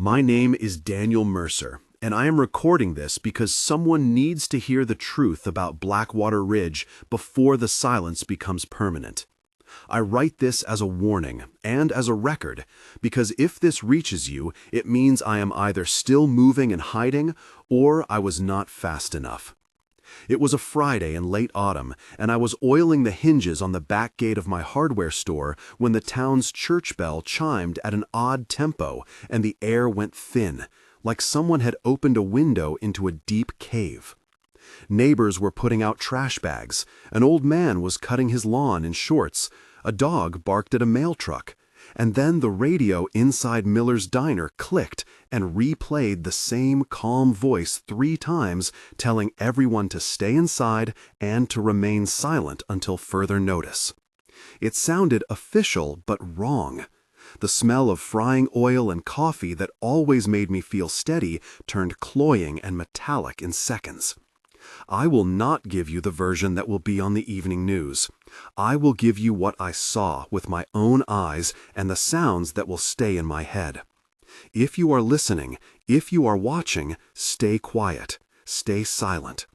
My name is Daniel Mercer, and I am recording this because someone needs to hear the truth about Blackwater Ridge before the silence becomes permanent. I write this as a warning and as a record because if this reaches you, it means I am either still moving and hiding or I was not fast enough. It was a Friday in late autumn, and I was oiling the hinges on the back gate of my hardware store when the town's church bell chimed at an odd tempo and the air went thin, like someone had opened a window into a deep cave. Neighbors were putting out trash bags, an old man was cutting his lawn in shorts, a dog barked at a mail truck, and then the radio inside Miller's diner clicked and replayed the same calm voice 3 times, telling everyone to stay inside and to remain silent until further notice. It sounded official but wrong. The smell of frying oil and coffee that always made me feel steady turned cloying and metallic in seconds. I will not give you the version that will be on the evening news. I will give you what I saw with my own eyes and the sounds that will stay in my head. If you are listening, if you are watching, stay quiet, stay silent.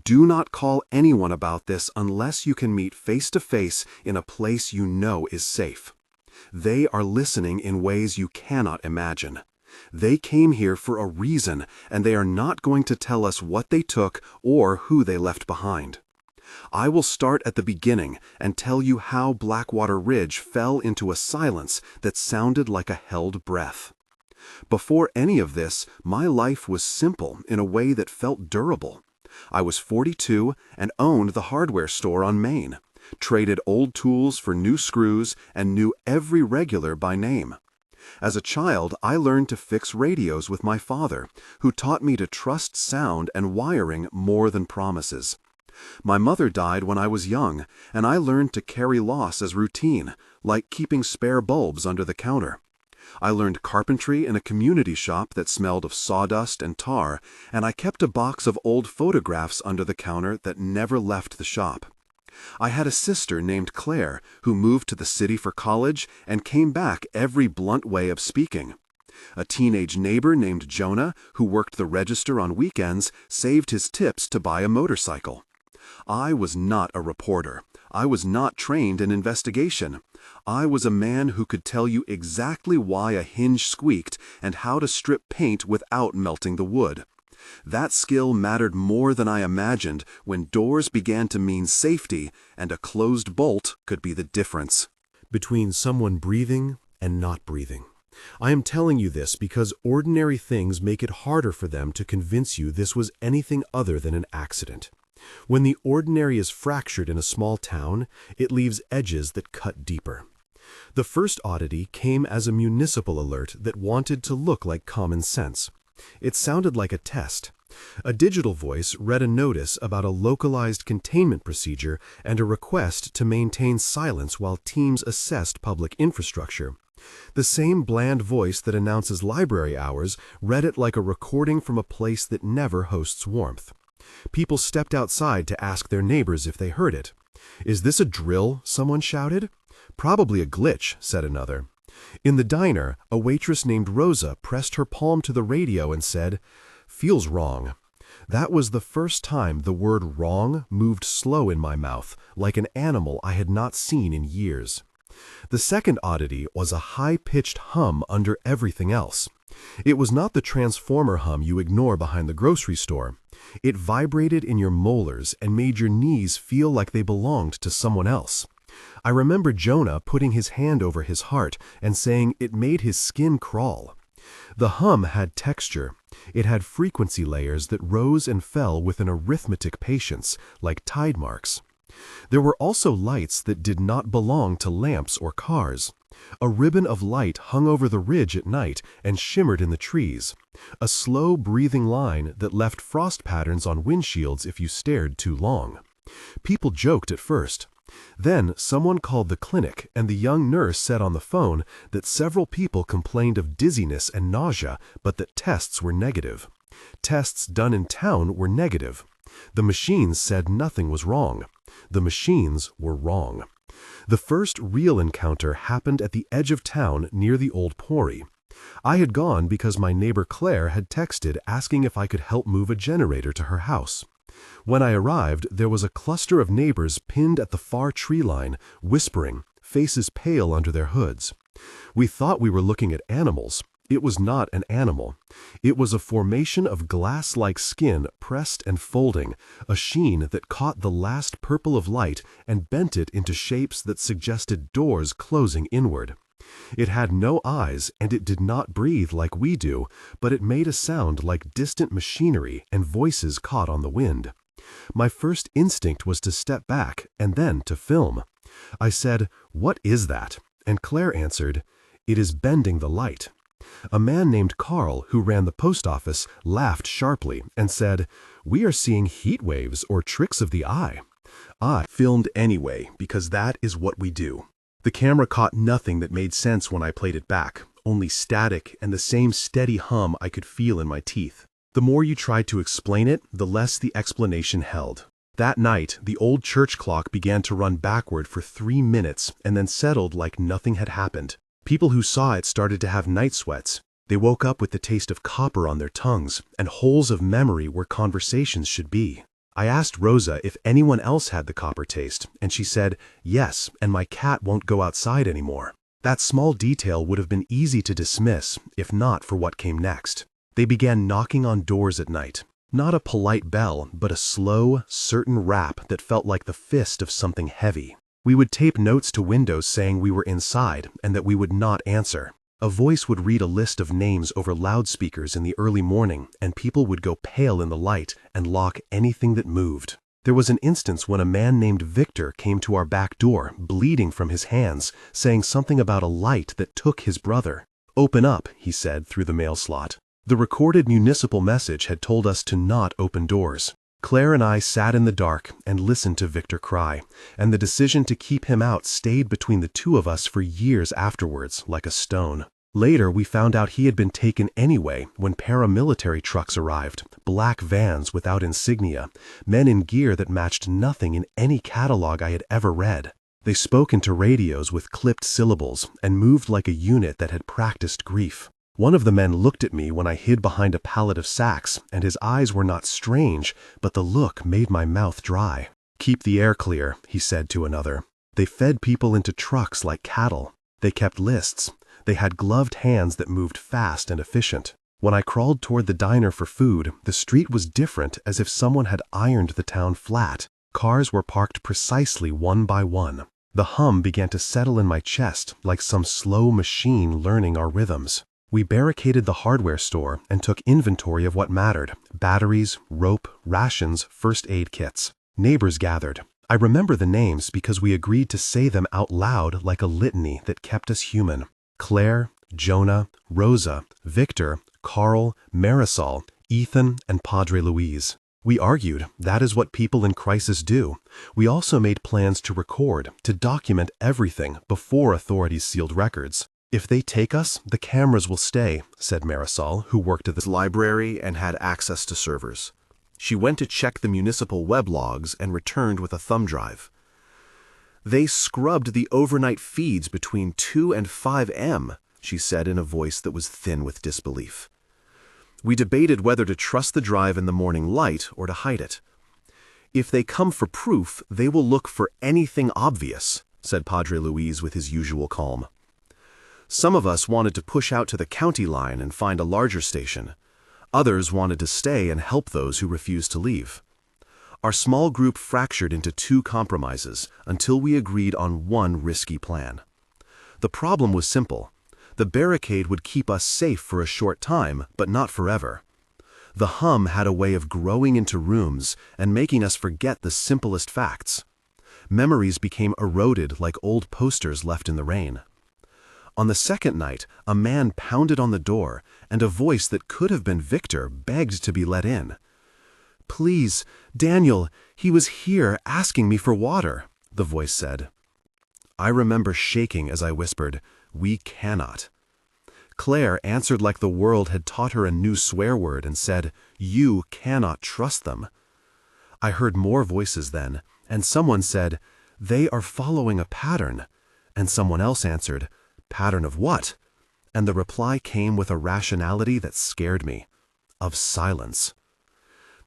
Do not call anyone about this unless you can meet face to face in a place you know is safe. They are listening in ways you cannot imagine. They came here for a reason, and they are not going to tell us what they took or who they left behind. I will start at the beginning and tell you how Blackwater Ridge fell into a silence that sounded like a held breath. Before any of this, my life was simple in a way that felt durable. I was 42 and owned the hardware store on Main, traded old tools for new screws, and knew every regular by name. As a child, I learned to fix radios with my father, who taught me to trust sound and wiring more than promises. My mother died when I was young, and I learned to carry loss as routine, like keeping spare bulbs under the counter. I learned carpentry in a community shop that smelled of sawdust and tar, and I kept a box of old photographs under the counter that never left the shop. I had a sister named Claire who moved to the city for college and came back every blunt way of speaking. A teenage neighbor named Jonah who worked the register on weekends saved his tips to buy a motorcycle. I was not a reporter. I was not trained in investigation. I was a man who could tell you exactly why a hinge squeaked and how to strip paint without melting the wood. That skill mattered more than I imagined when doors began to mean safety and a closed bolt could be the difference between someone breathing and not breathing. I am telling you this because ordinary things make it harder for them to convince you this was anything other than an accident. When the ordinary is fractured in a small town, it leaves edges that cut deeper. The first oddity came as a municipal alert that wanted to look like common sense. It sounded like a test. A digital voice read a notice about a localized containment procedure and a request to maintain silence while teams assessed public infrastructure. The same bland voice that announces library hours read it like a recording from a place that never hosts warmth. People stepped outside to ask their neighbors if they heard it. "Is this a drill?" someone shouted. "Probably a glitch," said another. In the diner, a waitress named Rosa pressed her palm to the radio and said, "Feels wrong." That was the first time the word wrong moved slow in my mouth, like an animal I had not seen in years. The second oddity was a high-pitched hum under everything else. It was not the transformer hum you ignore behind the grocery store. It vibrated in your molars and made your knees feel like they belonged to someone else. I remember Jonah putting his hand over his heart and saying it made his skin crawl. The hum had texture. It had frequency layers that rose and fell with an arithmetic patience, like tide marks. There were also lights that did not belong to lamps or cars. A ribbon of light hung over the ridge at night and shimmered in the trees. A slow breathing line that left frost patterns on windshields if you stared too long. People joked at first. Then someone called the clinic and the young nurse said on the phone that several people complained of dizziness and nausea, but that tests were negative. Tests done in town were negative. The machines said nothing was wrong. The machines were wrong. The first real encounter happened at the edge of town near the old quarry. I had gone because my neighbor Claire had texted asking if I could help move a generator to her house. When I arrived, there was a cluster of neighbors pinned at the far tree line, whispering, faces pale under their hoods. We thought we were looking at animals. It was not an animal. It was a formation of glass-like skin pressed and folding, a sheen that caught the last purple of light and bent it into shapes that suggested doors closing inward. It had no eyes and it did not breathe like we do, but it made a sound like distant machinery and voices caught on the wind. My first instinct was to step back and then to film. I said, "What is that?" And Claire answered, "It is bending the light." A man named Carl, who ran the post office, laughed sharply and said, "We are seeing heat waves or tricks of the eye." I filmed anyway because that is what we do. The camera caught nothing that made sense when I played it back, only static and the same steady hum I could feel in my teeth. The more you tried to explain it, the less the explanation held. That night, the old church clock began to run backward for 3 minutes and then settled like nothing had happened. People who saw it started to have night sweats. They woke up with the taste of copper on their tongues and holes of memory where conversations should be. I asked Rosa if anyone else had the copper taste, and she said, "Yes, and my cat won't go outside anymore." That small detail would have been easy to dismiss, if not for what came next. They began knocking on doors at night. Not a polite bell, but a slow, certain rap that felt like the fist of something heavy. We would tape notes to windows saying we were inside and that we would not answer. A voice would read a list of names over loudspeakers in the early morning, and people would go pale in the light and lock anything that moved. There was an instance when a man named Victor came to our back door, bleeding from his hands, saying something about a light that took his brother. "Open up," he said through the mail slot. The recorded municipal message had told us to not open doors. Claire and I sat in the dark and listened to Victor cry, and the decision to keep him out stayed between the two of us for years afterwards, like a stone. Later, we found out he had been taken anyway when paramilitary trucks arrived, black vans without insignia, men in gear that matched nothing in any catalog I had ever read. They spoke into radios with clipped syllables and moved like a unit that had practiced grief. One of the men looked at me when I hid behind a pallet of sacks, and his eyes were not strange, but the look made my mouth dry. "Keep the air clear," he said to another. They fed people into trucks like cattle. They kept lists. They had gloved hands that moved fast and efficient. When I crawled toward the diner for food, the street was different, as if someone had ironed the town flat. Cars were parked precisely one by one. The hum began to settle in my chest like some slow machine learning our rhythms. We barricaded the hardware store and took inventory of what mattered: batteries, rope, rations, first aid kits. Neighbors gathered. I remember the names because we agreed to say them out loud like a litany that kept us human. Claire, Jonah, Rosa, Victor, Carl, Marisol, Ethan, and Padre Luis. We argued that is what people in crisis do. We also made plans to record, to document everything before authorities sealed records. "If they take us, the cameras will stay," said Marisol, who worked at the library and had access to servers. She went to check the municipal web logs and returned with a thumb drive. "They scrubbed the overnight feeds between 2 and 5 m, she said in a voice that was thin with disbelief. We debated whether to trust the drive in the morning light or to hide it. "If they come for proof, they will look for anything obvious," said Padre Luis with his usual calm. Some of us wanted to push out to the county line and find a larger station. Others wanted to stay and help those who refused to leave. Our small group fractured into 2 compromises until we agreed on one risky plan. The problem was simple. The barricade would keep us safe for a short time, but not forever. The hum had a way of growing into rooms and making us forget the simplest facts. Memories became eroded like old posters left in the rain. On the second night, a man pounded on the door, and a voice that could have been Victor begged to be let in. "Please, Daniel, he was here asking me for water," the voice said. I remember shaking as I whispered, "We cannot." Claire answered like the world had taught her a new swear word and said, "You cannot trust them." I heard more voices then, and someone said, "They are following a pattern," and someone else answered, "Pattern of what?" And the reply came with a rationality that scared me. Of silence.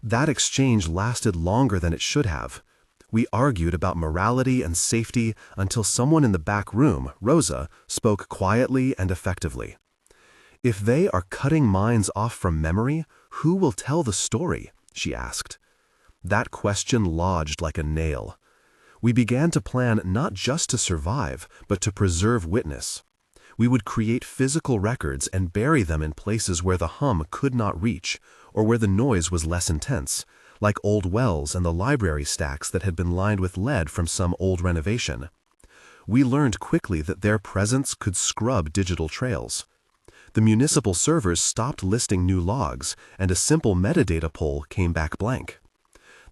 That exchange lasted longer than it should have. We argued about morality and safety until someone in the back room, Rosa, spoke quietly and effectively. "If they are cutting minds off from memory, who will tell the story?" she asked. That question lodged like a nail. We began to plan not just to survive, but to preserve witness. We would create physical records and bury them in places where the hum could not reach, or where the noise was less intense, like old wells and the library stacks that had been lined with lead from some old renovation. We learned quickly that their presence could scrub digital trails. The municipal servers stopped listing new logs, and a simple metadata poll came back blank.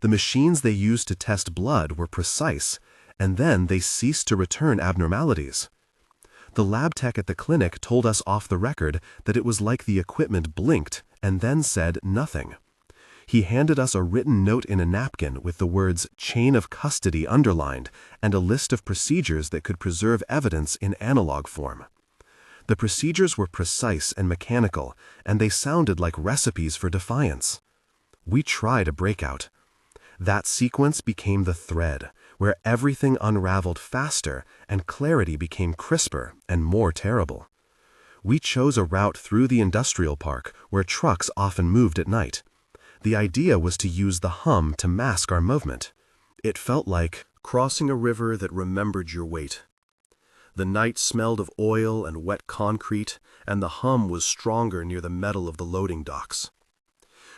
The machines they used to test blood were precise, and then they ceased to return abnormalities. The lab tech at the clinic told us off the record that it was like the equipment blinked and then said nothing. He handed us a written note in a napkin with the words "chain of custody" underlined and a list of procedures that could preserve evidence in analog form. The procedures were precise and mechanical, and they sounded like recipes for defiance. We tried a breakout. That sequence became the thread, where everything unraveled faster and clarity became crisper and more terrible. We chose a route through the industrial park where trucks often moved at night. The idea was to use the hum to mask our movement. It felt like crossing a river that remembered your weight. The night smelled of oil and wet concrete, and the hum was stronger near the metal of the loading docks.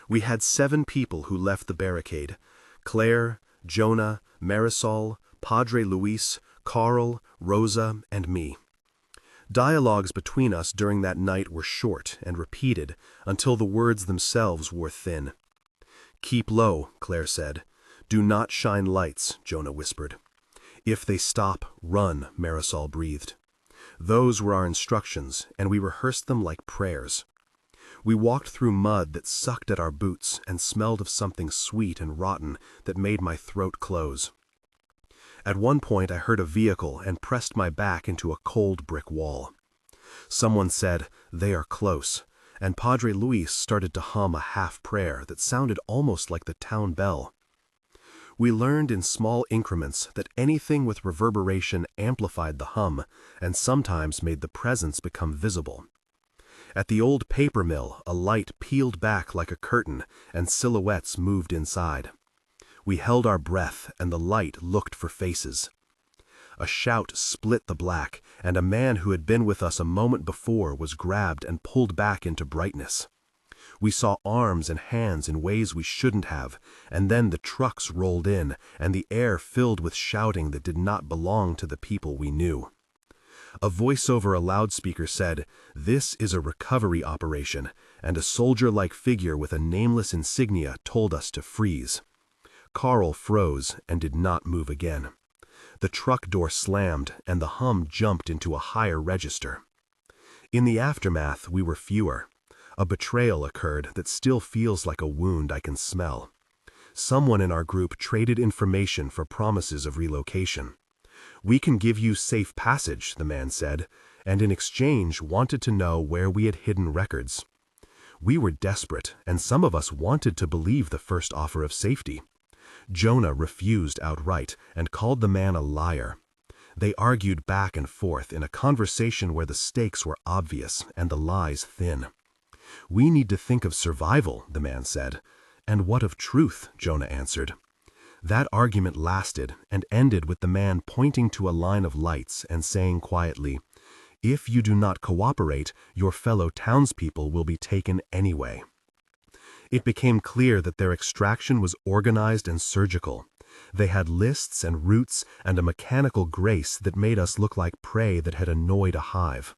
We had 7 people who left the barricade: Claire, Jonah, Marisol, Padre Luis, Carl, Rosa, and me. Dialogues between us during that night were short and repeated until the words themselves wore thin. "Keep low," Claire said. "Do not shine lights," Jonah whispered. "If they stop, run," Marisol breathed. Those were our instructions, and we rehearsed them like prayers. We walked through mud that sucked at our boots and smelled of something sweet and rotten that made my throat close. At one point I heard a vehicle and pressed my back into a cold brick wall. Someone said, "They are close," and Padre Luis started to hum a half prayer that sounded almost like the town bell. We learned in small increments that anything with reverberation amplified the hum and sometimes made the presence become visible. At the old paper mill, a light peeled back like a curtain and silhouettes moved inside. We held our breath and the light looked for faces. A shout split the black, and a man who had been with us a moment before was grabbed and pulled back into brightness. We saw arms and hands in ways we shouldn't have, and then the trucks rolled in, and the air filled with shouting that did not belong to the people we knew. A voice over a loudspeaker said, "This is a recovery operation," and a soldier-like figure with a nameless insignia told us to freeze. Carl froze and did not move again. The truck door slammed, and the hum jumped into a higher register. In the aftermath, we were fewer. A betrayal occurred that still feels like a wound I can smell. Someone in our group traded information for promises of relocation. "We can give you safe passage," the man said, and in exchange wanted to know where we had hidden records. We were desperate, and some of us wanted to believe the first offer of safety. Jonah refused outright and called the man a liar. They argued back and forth in a conversation where the stakes were obvious and the lies thin. "We need to think of survival," the man said. "And what of truth?" Jonah answered. That argument lasted and ended with the man pointing to a line of lights and saying quietly, "If you do not cooperate, your fellow townspeople will be taken anyway." It became clear that their extraction was organized and surgical. They had lists and routes and a mechanical grace that made us look like prey that had annoyed a hive.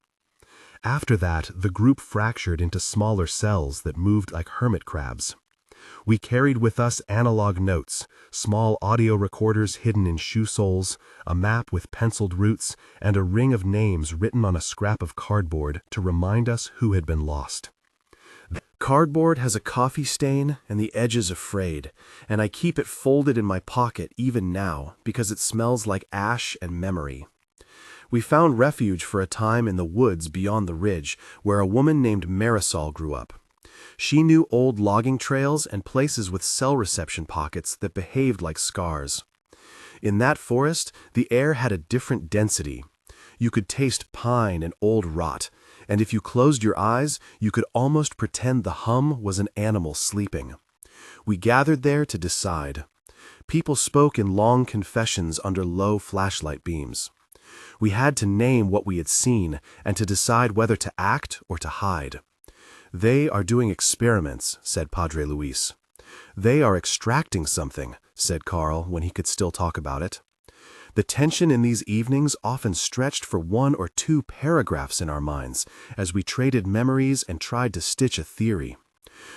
After that, the group fractured into smaller cells that moved like hermit crabs. We carried with us analog notes, small audio recorders hidden in shoe soles, a map with penciled routes, and a ring of names written on a scrap of cardboard to remind us who had been lost. The cardboard has a coffee stain and the edges are frayed, and I keep it folded in my pocket even now because it smells like ash and memory. We found refuge for a time in the woods beyond the ridge, where a woman named Marisol grew up. She knew old logging trails and places with cell reception pockets that behaved like scars. In that forest, the air had a different density. You could taste pine and old rot, and if you closed your eyes, you could almost pretend the hum was an animal sleeping. We gathered there to decide. People spoke in long confessions under low flashlight beams. We had to name what we had seen and to decide whether to act or to hide. "They are doing experiments," said Padre Luis. "They are extracting something," said Carl when he could still talk about it. The tension in these evenings often stretched for 1 or 2 paragraphs in our minds as we traded memories and tried to stitch a theory.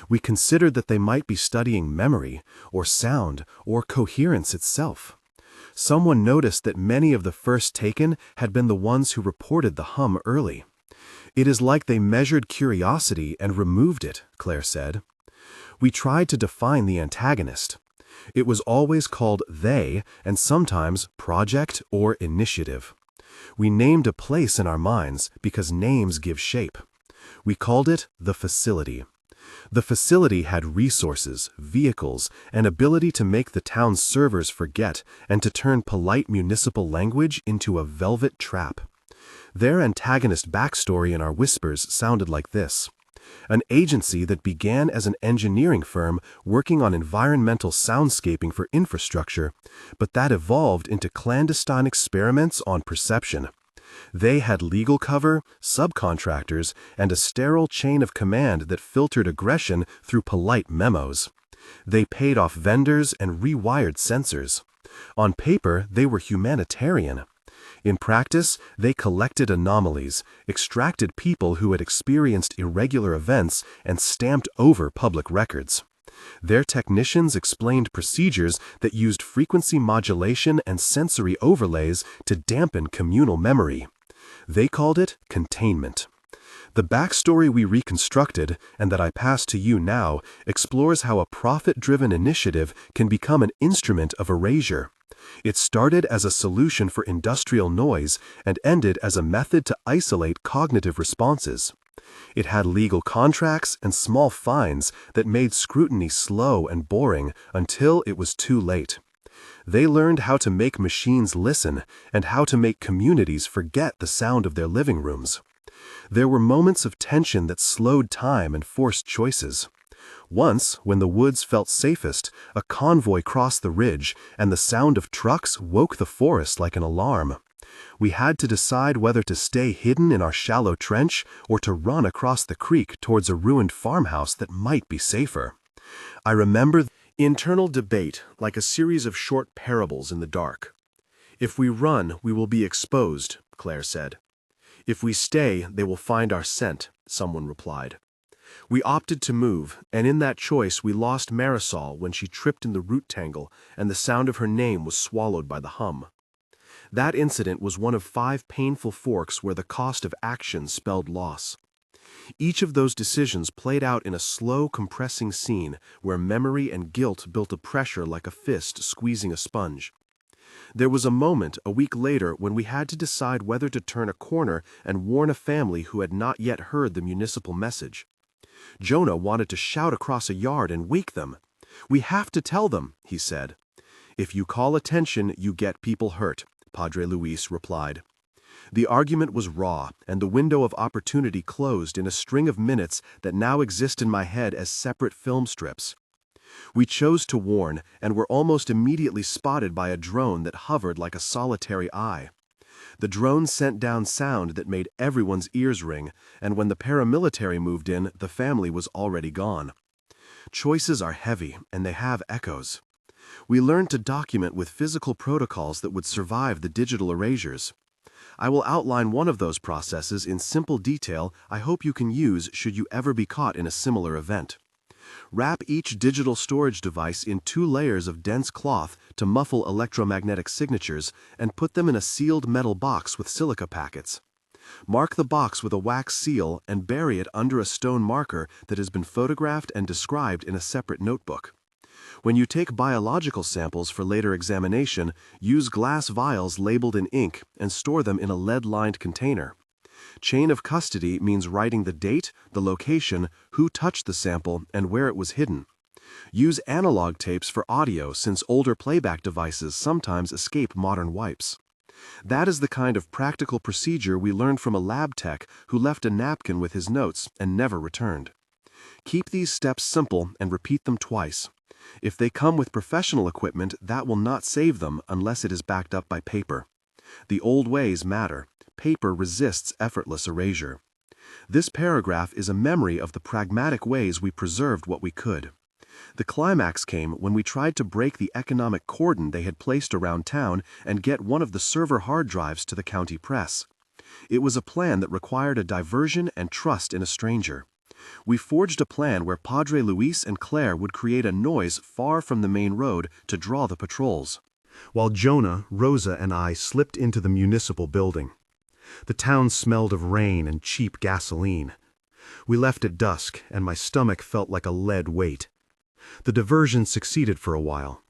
We considered that they might be studying memory, or sound, or coherence itself. Someone noticed that many of the first taken had been the ones who reported the hum early. "It is like they measured curiosity and removed it," Claire said. We tried to define the antagonist. It was always called they, and sometimes project or initiative. We named a place in our minds because names give shape. We called it the facility. The facility had resources, vehicles, and ability to make the town's servers forget and to turn polite municipal language into a velvet trap. Their antagonist backstory in our whispers sounded like this: an agency that began as an engineering firm working on environmental soundscaping for infrastructure, but that evolved into clandestine experiments on perception. They had legal cover, subcontractors, and a sterile chain of command that filtered aggression through polite memos. They paid off vendors and rewired sensors. On paper, they were humanitarian. In practice, they collected anomalies, extracted people who had experienced irregular events, and stamped over public records. Their technicians explained procedures that used frequency modulation and sensory overlays to dampen communal memory. They called it containment. The backstory we reconstructed, and that I pass to you now, explores how a profit-driven initiative can become an instrument of erasure. It started as a solution for industrial noise and ended as a method to isolate cognitive responses. It had legal contracts and small fines that made scrutiny slow and boring until it was too late. They learned how to make machines listen and how to make communities forget the sound of their living rooms. There were moments of tension that slowed time and forced choices. Once, when the woods felt safest, a convoy crossed the ridge, and the sound of trucks woke the forest like an alarm. We had to decide whether to stay hidden in our shallow trench or to run across the creek towards a ruined farmhouse that might be safer. I remember the internal debate like a series of short parables in the dark. "If we run, we will be exposed," Claire said. "If we stay, they will find our scent," someone replied. We opted to move, and in that choice we lost Marisol when she tripped in the root tangle and the sound of her name was swallowed by the hum. That incident was one of 5 painful forks where the cost of action spelled loss. Each of those decisions played out in a slow, compressing scene where memory and guilt built a pressure like a fist squeezing a sponge. There was a moment a week later when we had to decide whether to turn a corner and warn a family who had not yet heard the municipal message. Jonah wanted to shout across a yard and wake them. "We have to tell them," he said. "If you call attention, you get people hurt," Padre Luis replied. The argument was raw, and the window of opportunity closed in a string of minutes that now exist in my head as separate film strips. We chose to warn, and were almost immediately spotted by a drone that hovered like a solitary eye. The drone sent down sound that made everyone's ears ring, and when the paramilitary moved in, the family was already gone. Choices are heavy, and they have echoes. We learned to document with physical protocols that would survive the digital erasures. I will outline one of those processes in simple detail I hope you can use should you ever be caught in a similar event. Wrap each digital storage device in 2 layers of dense cloth to muffle electromagnetic signatures and put them in a sealed metal box with silica packets. Mark the box with a wax seal and bury it under a stone marker that has been photographed and described in a separate notebook. When you take biological samples for later examination, use glass vials labeled in ink and store them in a lead-lined container. Chain of custody means writing the date, the location, who touched the sample, and where it was hidden. Use analog tapes for audio since older playback devices sometimes escape modern wipes. That is the kind of practical procedure we learned from a lab tech who left a napkin with his notes and never returned. Keep these steps simple and repeat them twice. If they come with professional equipment, that will not save them unless it is backed up by paper. The old ways matter. Paper resists effortless erasure. This paragraph is a memory of the pragmatic ways we preserved what we could. The climax came when we tried to break the economic cordon they had placed around town and get one of the server hard drives to the county press. It was a plan that required a diversion and trust in a stranger. We forged a plan where Padre Luis and Claire would create a noise far from the main road to draw the patrols, while Jonah, Rosa, and I slipped into the municipal building. The town smelled of rain and cheap gasoline. We left at dusk, and my stomach felt like a lead weight. The diversion succeeded for a while.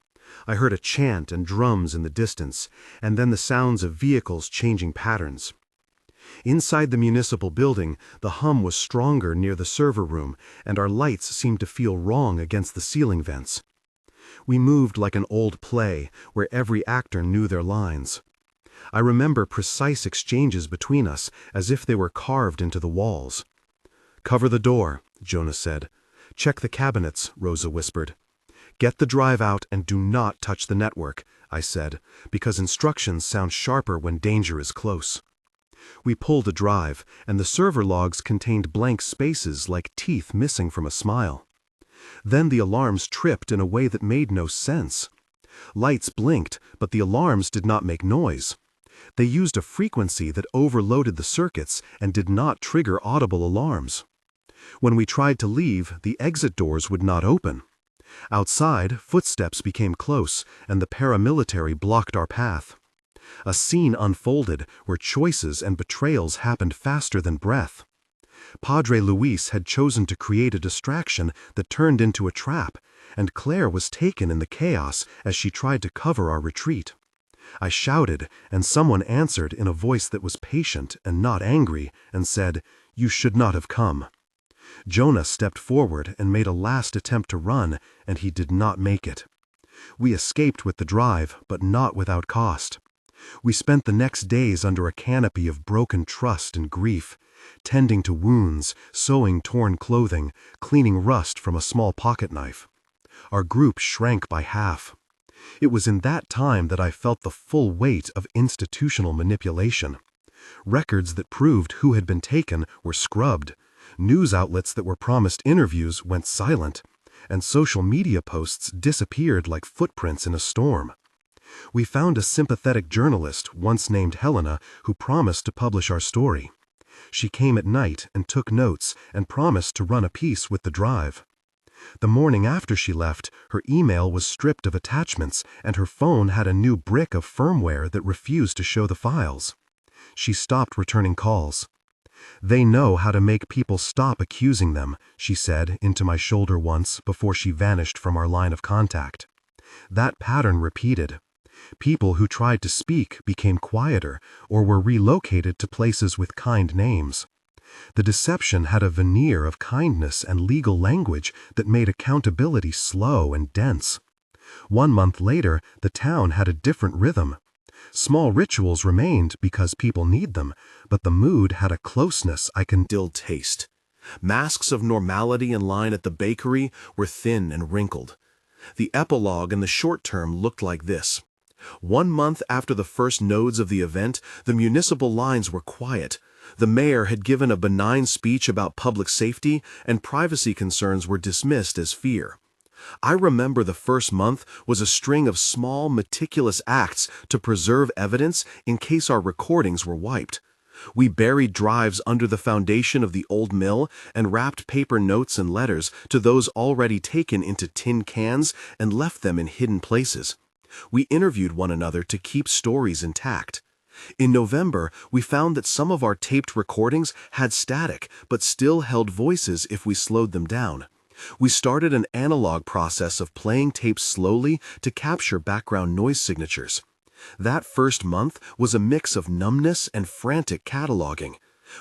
I heard a chant and drums in the distance, and then the sounds of vehicles changing patterns. Inside the municipal building, the hum was stronger near the server room, and our lights seemed to feel wrong against the ceiling vents. We moved like an old play, where every actor knew their lines. I remember precise exchanges between us, as if they were carved into the walls. "Cover the door," Jonah said. "Check the cabinets," Rosa whispered. "Get the drive out and do not touch the network," I said, because instructions sound sharper when danger is close. We pulled a drive, and the server logs contained blank spaces like teeth missing from a smile. Then the alarms tripped in a way that made no sense. Lights blinked, but the alarms did not make noise. They used a frequency that overloaded the circuits and did not trigger audible alarms. When we tried to leave, the exit doors would not open. Outside, footsteps became close, and the paramilitary blocked our path. A scene unfolded where choices and betrayals happened faster than breath. Padre Luis had chosen to create a distraction that turned into a trap, and Claire was taken in the chaos as she tried to cover our retreat. I shouted, and someone answered in a voice that was patient and not angry, and said, "You should not have come." Jonah stepped forward and made a last attempt to run, and he did not make it. We escaped with the drive, but not without cost. We spent the next days under a canopy of broken trust and grief, tending to wounds, sewing torn clothing, cleaning rust from a small pocket knife. Our group shrank by half. It was in that time that I felt the full weight of institutional manipulation. Records that proved who had been taken were scrubbed. News outlets that were promised interviews went silent, and social media posts disappeared like footprints in a storm. We found a sympathetic journalist, once named Helena, who promised to publish our story. She came at night and took notes and promised to run a piece with the drive. The morning after she left, her email was stripped of attachments, and her phone had a new brick of firmware that refused to show the files. She stopped returning calls. "They know how to make people stop accusing them," she said into my shoulder once before she vanished from our line of contact. That pattern repeated. People who tried to speak became quieter or were relocated to places with kind names. The deception had a veneer of kindness and legal language that made accountability slow and dense. 1 month later, the town had a different rhythm. Small rituals remained because people need them, but the mood had a closeness I can still taste. Masks of normality in line at the bakery were thin and wrinkled. The epilogue in the short term looked like this. 1 month after the first nodes of the event, the municipal lines were quiet. The mayor had given a benign speech about public safety, and privacy concerns were dismissed as fear. I remember the first month was a string of small, meticulous acts to preserve evidence in case our recordings were wiped. We buried drives under the foundation of the old mill and wrapped paper notes and letters to those already taken into tin cans and left them in hidden places. We interviewed one another to keep stories intact. In November, we found that some of our taped recordings had static but still held voices if we slowed them down. We started an analog process of playing tapes slowly to capture background noise signatures. That first month was a mix of numbness and frantic cataloging.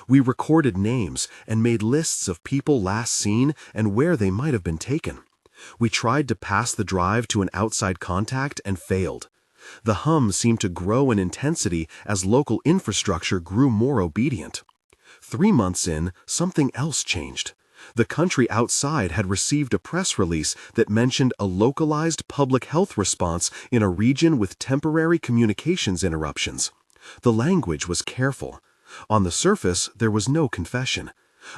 We recorded names and made lists of people last seen and where they might have been taken. We tried to pass the drive to an outside contact and failed. The hum seemed to grow in intensity as local infrastructure grew more obedient. 3 months in, something else changed. The country outside had received a press release that mentioned a localized public health response in a region with temporary communications interruptions. The language was careful. On the surface, there was no confession.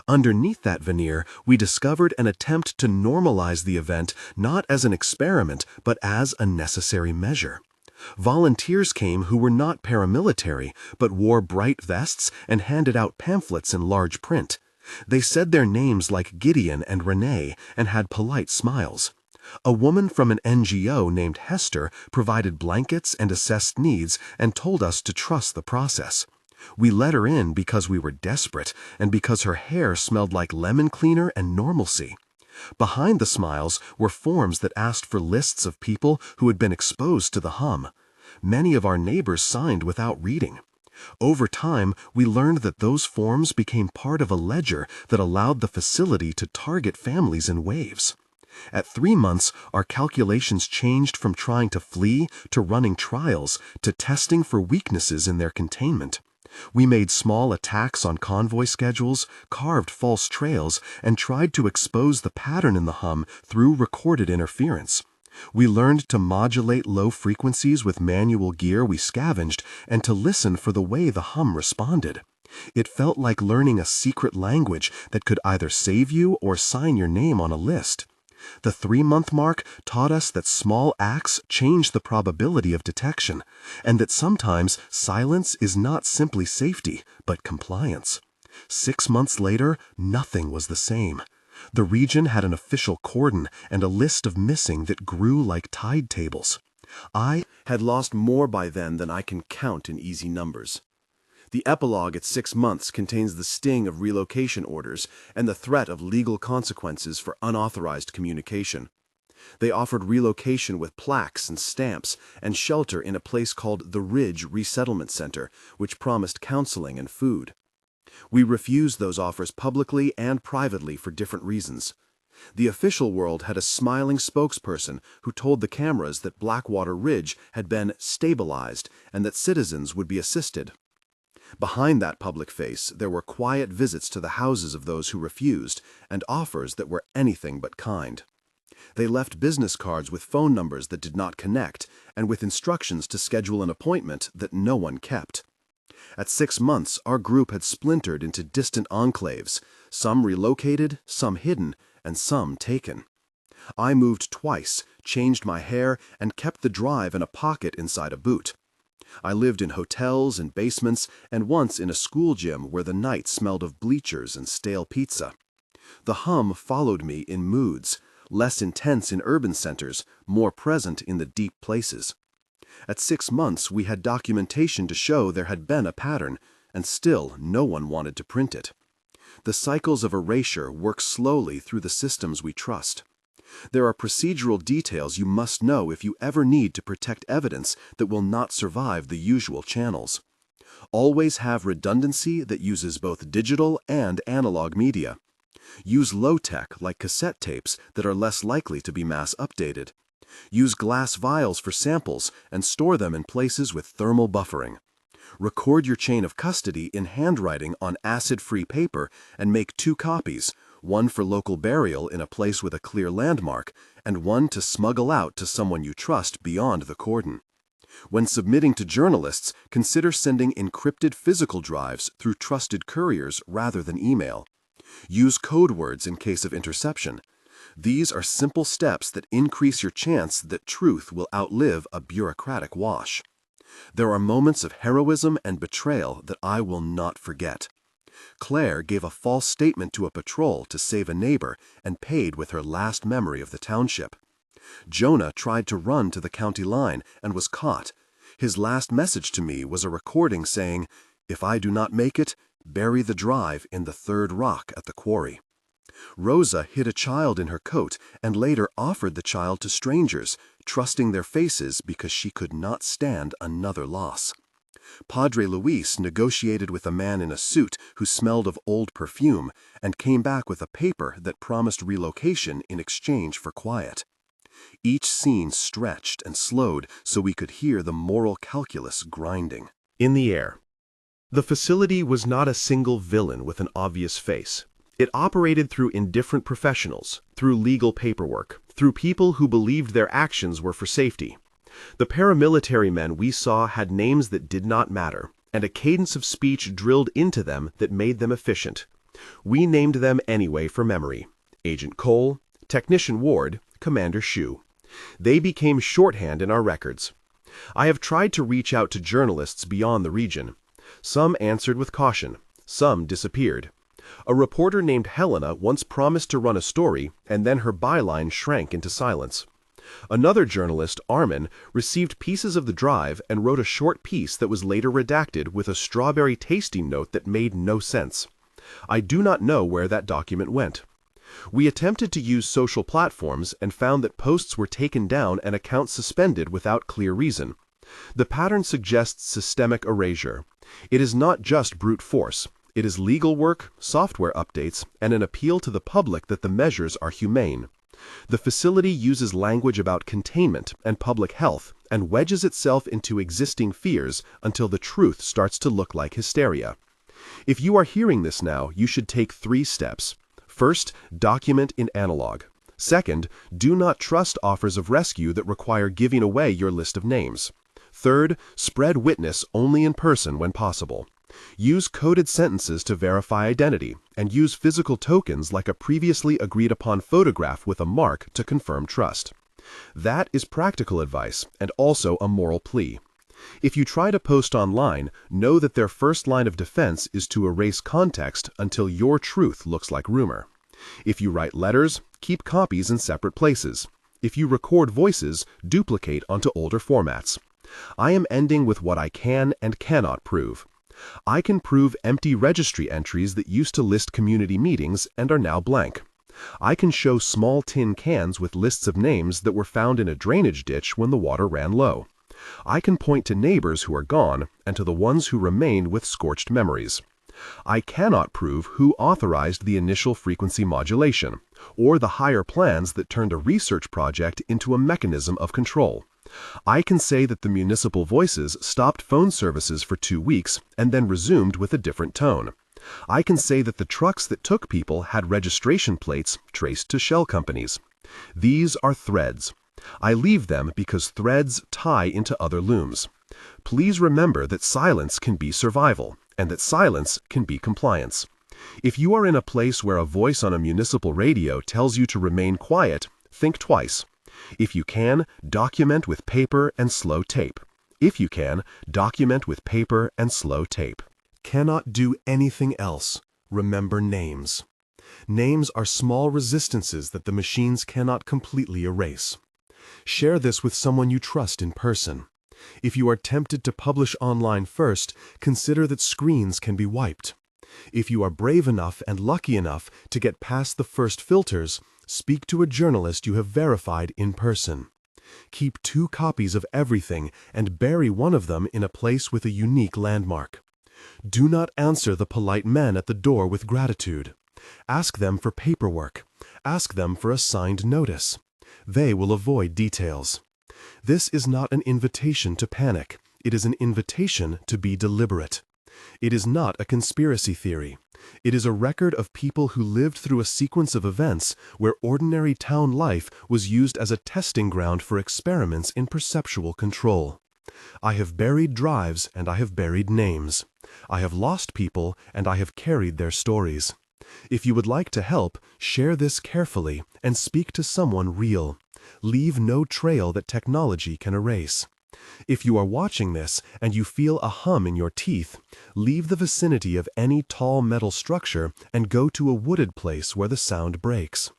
Underneath that veneer, we discovered an attempt to normalize the event not as an experiment, but as a necessary measure. Volunteers came who were not paramilitary, but wore bright vests and handed out pamphlets in large print. They said their names like Gideon and Renee and had polite smiles. A woman from an NGO named Hester provided blankets and assessed needs and told us to trust the process. We let her in because we were desperate and because her hair smelled like lemon cleaner and normalcy. Behind the smiles were forms that asked for lists of people who had been exposed to the hum. Many of our neighbors signed without reading. Over time, we learned that those forms became part of a ledger that allowed the facility to target families in waves. At 3 months, our calculations changed from trying to flee to running trials to testing for weaknesses in their containment. We made small attacks on convoy schedules, carved false trails, and tried to expose the pattern in the hum through recorded interference. We learned to modulate low frequencies with manual gear we scavenged and to listen for the way the hum responded. It felt like learning a secret language that could either save you or sign your name on a list. The 3-month mark taught us that small acts change the probability of detection, and that sometimes silence is not simply safety, but compliance. 6 months later, nothing was the same. The region had an official cordon and a list of missing that grew like tide tables. I had lost more by then than I can count in easy numbers. The epilogue at 6 months contains the sting of relocation orders and the threat of legal consequences for unauthorized communication. They offered relocation with plaques and stamps and shelter in a place called the Ridge Resettlement Center, which promised counseling and food. We refused those offers publicly and privately for different reasons. The official world had a smiling spokesperson who told the cameras that Blackwater Ridge had been stabilized and that citizens would be assisted. Behind that public face, there were quiet visits to the houses of those who refused and offers that were anything but kind. They left business cards with phone numbers that did not connect and with instructions to schedule an appointment that no one kept. At 6 months, our group had splintered into distant enclaves, some relocated, some hidden, and some taken. I moved twice, changed my hair, and kept the drive in a pocket inside a boot. I lived in hotels and basements, and once in a school gym where the night smelled of bleachers and stale pizza. The hum followed me in moods, less intense in urban centers, more present in the deep places. At 6 months, we had documentation to show there had been a pattern, and still no one wanted to print it. The cycles of erasure work slowly through the systems we trust. There are procedural details you must know if you ever need to protect evidence that will not survive the usual channels. Always have redundancy that uses both digital and analog media. Use low-tech like cassette tapes that are less likely to be mass updated. Use glass vials for samples and store them in places with thermal buffering. Record your chain of custody in handwriting on acid-free paper and make 2 copies, one for local burial in a place with a clear landmark, and one to smuggle out to someone you trust beyond the cordon. When submitting to journalists, consider sending encrypted physical drives through trusted couriers rather than email. Use code words in case of interception. These are simple steps that increase your chance that truth will outlive a bureaucratic wash. There are moments of heroism and betrayal that I will not forget. Claire gave a false statement to a patrol to save a neighbor and paid with her last memory of the township. Jonah tried to run to the county line and was caught. His last message to me was a recording saying, "If I do not make it, bury the drive in the 3rd rock at the quarry." Rosa hid a child in her coat and later offered the child to strangers, trusting their faces because she could not stand another loss. Padre Luis negotiated with a man in a suit who smelled of old perfume and came back with a paper that promised relocation in exchange for quiet. Each scene stretched and slowed so we could hear the moral calculus grinding. In the air. The facility was not a single villain with an obvious face. It operated through indifferent professionals, through legal paperwork, through people who believed their actions were for safety. The paramilitary men we saw had names that did not matter, and a cadence of speech drilled into them that made them efficient. We named them anyway for memory. Agent Cole, Technician Ward, Commander Shu. They became shorthand in our records. I have tried to reach out to journalists beyond the region. Some answered with caution. Some disappeared. A reporter named Helena once promised to run a story, and then her byline shrank into silence. Another journalist, Armin, received pieces of the drive and wrote a short piece that was later redacted with a strawberry tasting note that made no sense. I do not know where that document went. We attempted to use social platforms and found that posts were taken down and accounts suspended without clear reason. The pattern suggests systemic erasure. It is not just brute force. It is legal work, software updates, and an appeal to the public that the measures are humane. The facility uses language about containment and public health and wedges itself into existing fears until the truth starts to look like hysteria. If you are hearing this now, you should take 3 steps. First, document in analog. Second, do not trust offers of rescue that require giving away your list of names. Third, spread witness only in person when possible. Use coded sentences to verify identity, and use physical tokens like a previously agreed-upon photograph with a mark to confirm trust. That is practical advice and also a moral plea. If you try to post online, know that their first line of defense is to erase context until your truth looks like rumor. If you write letters, keep copies in separate places. If you record voices, duplicate onto older formats. I am ending with what I can and cannot prove. I can prove empty registry entries that used to list community meetings and are now blank. I can show small tin cans with lists of names that were found in a drainage ditch when the water ran low. I can point to neighbors who are gone and to the ones who remain with scorched memories. I cannot prove who authorized the initial frequency modulation, or the higher plans that turned a research project into a mechanism of control. I can say that the municipal voices stopped phone services for 2 weeks and then resumed with a different tone. I can say that the trucks that took people had registration plates traced to shell companies. These are threads. I leave them because threads tie into other looms. Please remember that silence can be survival, and that silence can be compliance. If you are in a place where a voice on a municipal radio tells you to remain quiet, think twice. If you can, document with paper and slow tape. If you can, document with paper and slow tape. Cannot do anything else. Remember names. Names are small resistances that the machines cannot completely erase. Share this with someone you trust in person. If you are tempted to publish online first, consider that screens can be wiped. If you are brave enough and lucky enough to get past the first filters, speak to a journalist you have verified in person. Keep 2 copies of everything and bury one of them in a place with a unique landmark. Do not answer the polite men at the door with gratitude. Ask them for paperwork. Ask them for a signed notice. They will avoid details. This is not an invitation to panic. It is an invitation to be deliberate. It is not a conspiracy theory. It is a record of people who lived through a sequence of events where ordinary town life was used as a testing ground for experiments in perceptual control. I have buried drives and I have buried names. I have lost people and I have carried their stories. If you would like to help, share this carefully and speak to someone real. Leave no trail that technology can erase. If you are watching this and you feel a hum in your teeth, leave the vicinity of any tall metal structure and go to a wooded place where the sound breaks.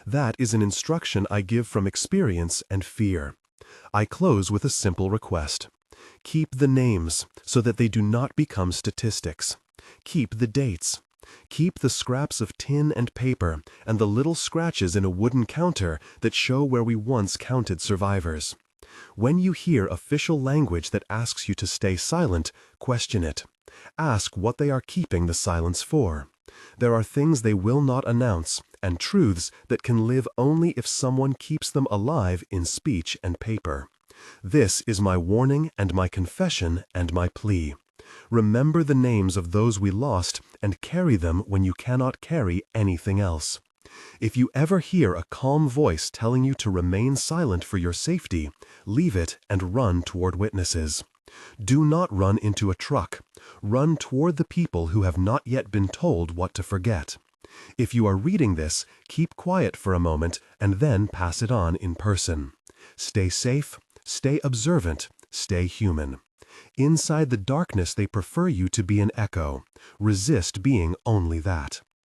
That is an instruction I give from experience and fear. I close with a simple request. Keep the names so that they do not become statistics. Keep the dates. Keep the scraps of tin and paper and the little scratches in a wooden counter that show where we once counted survivors. When you hear official language that asks you to stay silent, question it. Ask what they are keeping the silence for. There are things they will not announce, and truths that can live only if someone keeps them alive in speech and paper. This is my warning and my confession and my plea. Remember the names of those we lost and carry them when you cannot carry anything else. If you ever hear a calm voice telling you to remain silent for your safety, leave it and run toward witnesses. Do not run into a truck. Run toward the people who have not yet been told what to forget. If you are reading this, keep quiet for a moment and then pass it on in person. Stay safe, stay observant, stay human. Inside the darkness they prefer you to be an echo. Resist being only that.